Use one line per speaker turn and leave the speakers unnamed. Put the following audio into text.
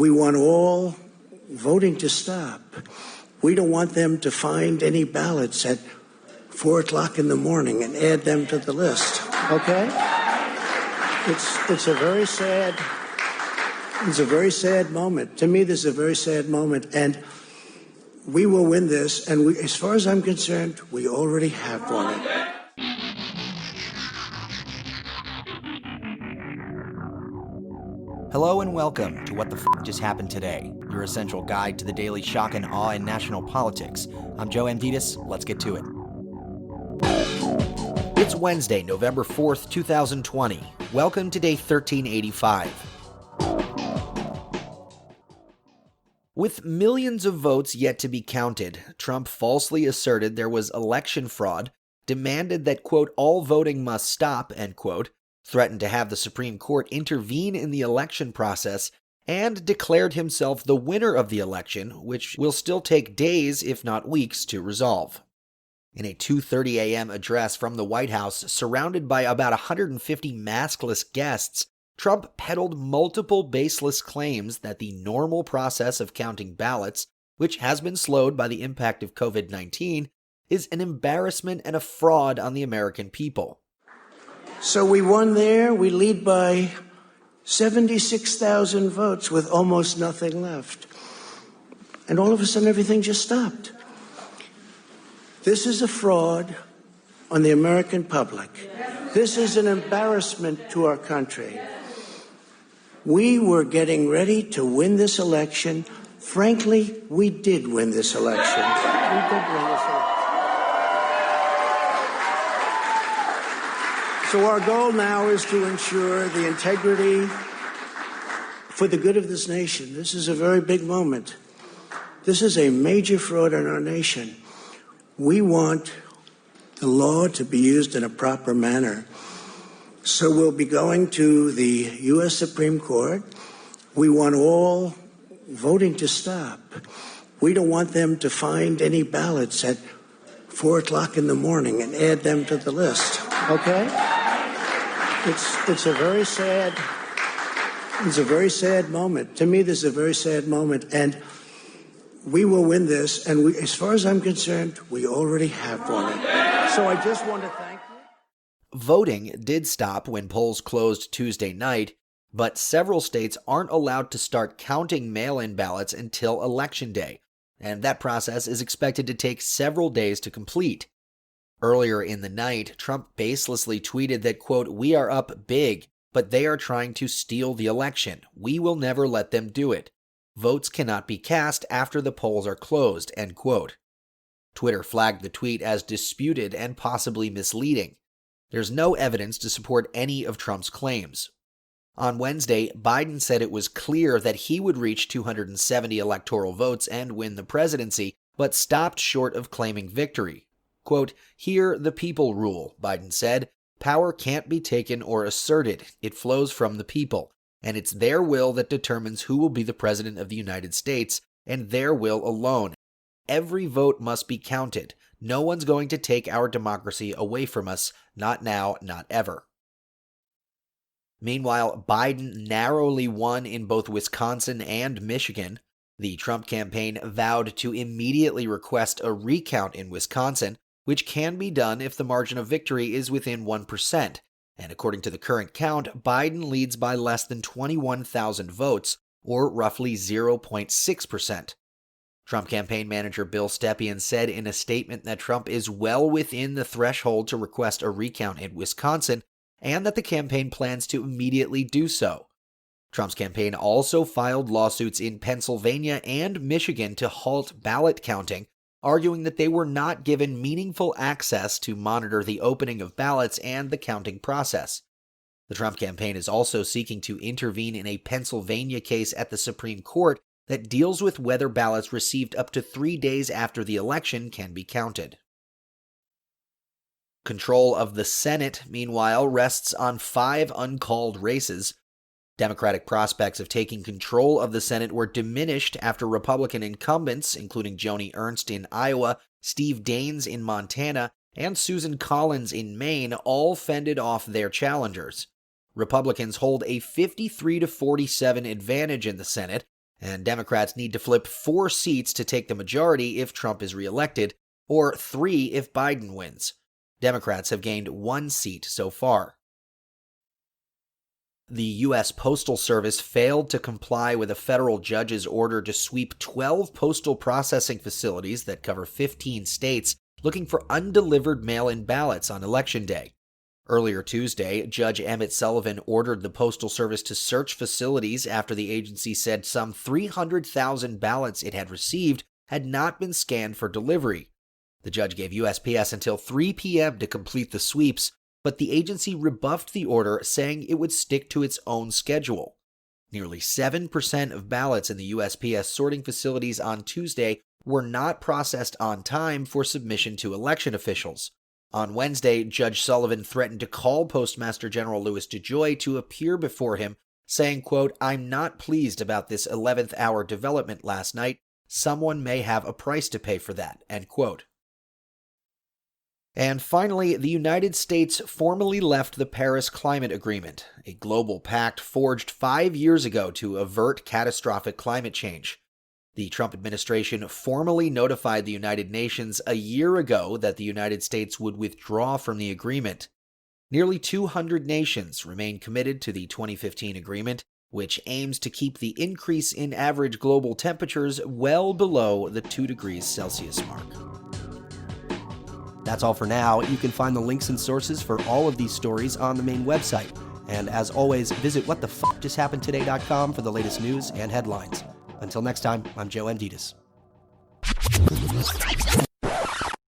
We want all voting to stop. We don't want them to find any ballots at 4 o'clock in the morning and add them to the list, okay? It's a very sad moment. To me, this is a very sad moment, and we will win this, and as far as I'm concerned, we already have won it.
Hello and welcome to What the F*** Just Happened Today, your essential guide to the daily shock and awe in national politics. I'm Joe Amditis. Let's get to it. It's Wednesday, November 4th, 2020. Welcome to day 1385. With millions of votes yet to be counted, Trump falsely asserted there was election fraud, demanded that, quote, all voting must stop, end quote, threatened to have the Supreme Court intervene in the election process, and declared himself the winner of the election, which will still take days, if not weeks, to resolve. In a 2:30 a.m. address from the White House, surrounded by about 150 maskless guests, Trump peddled multiple baseless claims that the normal process of counting ballots, which has been slowed by the impact of COVID-19, is an embarrassment and a fraud on the American people.
So we won there. We lead by 76,000 votes with almost nothing left. And all of a sudden, everything just stopped. This is a fraud on the American public. This is an embarrassment to our country. We were getting ready to win this election. Frankly, we did win this election. We did win this election. So our goal now is to ensure the integrity for the good of this nation. This is a very big moment. This is a major fraud in our nation. We want the law to be used in a proper manner. So we'll be going to the U.S. Supreme Court. We want all voting to stop. We don't want them to find any ballots at 4 o'clock in the morning and add them to the list, okay? It's a very sad moment. To me, this is a very sad moment, and we will win this, and as far as I'm concerned, we already have won it. So I just want to thank you.
Voting did stop when polls closed Tuesday night, but several states aren't allowed to start counting mail-in ballots until Election Day, and that process is expected to take several days to complete. Earlier in the night, Trump baselessly tweeted that, quote, we are up big, but they are trying to steal the election. We will never let them do it. Votes cannot be cast after the polls are closed, end quote. Twitter flagged the tweet as disputed and possibly misleading. There's no evidence to support any of Trump's claims. On Wednesday, Biden said it was clear that he would reach 270 electoral votes and win the presidency, but stopped short of claiming victory. Quote, here the people rule, Biden said. Power can't be taken or asserted. It flows from the people, and it's their will that determines who will be the president of the United States, and their will alone. Every vote must be counted. No one's going to take our democracy away from us, not now, not ever. Meanwhile, Biden narrowly won in both Wisconsin and Michigan. The Trump campaign vowed to immediately request a recount in Wisconsin, which can be done if the margin of victory is within 1%. And according to the current count, Biden leads by less than 21,000 votes, or roughly 0.6%. Trump campaign manager Bill Stepien said in a statement that Trump is well within the threshold to request a recount in Wisconsin, and that the campaign plans to immediately do so. Trump's campaign also filed lawsuits in Pennsylvania and Michigan to halt ballot counting, arguing that they were not given meaningful access to monitor the opening of ballots and the counting process. The Trump campaign is also seeking to intervene in a Pennsylvania case at the Supreme Court that deals with whether ballots received up to 3 days after the election can be counted. Control of the Senate, meanwhile, rests on 5 uncalled races. Democratic prospects of taking control of the Senate were diminished after Republican incumbents, including Joni Ernst in Iowa, Steve Daines in Montana, and Susan Collins in Maine, all fended off their challengers. Republicans hold a 53-47 advantage in the Senate, and Democrats need to flip 4 seats to take the majority if Trump is reelected, or 3 if Biden wins. Democrats have gained 1 seat so far. The U.S. Postal Service failed to comply with a federal judge's order to sweep 12 postal processing facilities that cover 15 states looking for undelivered mail-in ballots on Election Day. Earlier Tuesday, Judge Emmett Sullivan ordered the Postal Service to search facilities after the agency said some 300,000 ballots it had received had not been scanned for delivery. The judge gave USPS until 3 p.m. to complete the sweeps, but the agency rebuffed the order, saying it would stick to its own schedule. Nearly 7% of ballots in the USPS sorting facilities on Tuesday were not processed on time for submission to election officials. On Wednesday, Judge Sullivan threatened to call Postmaster General Louis DeJoy to appear before him, saying, quote, "I'm not pleased about this 11th hour development last night. Someone may have a price to pay for that," end quote. And finally, the United States formally left the Paris Climate Agreement, a global pact forged 5 years ago to avert catastrophic climate change. The Trump administration formally notified the United Nations a year ago that the United States would withdraw from the agreement. Nearly 200 nations remain committed to the 2015 agreement, which aims to keep the increase in average global temperatures well below the 2 degrees Celsius mark.
That's all for now. You can find the links and sources for all of these stories on the main website. And as always, visit whatthefjusthappenedtoday.com for the latest news and headlines. Until next time, I'm Joe Anditas.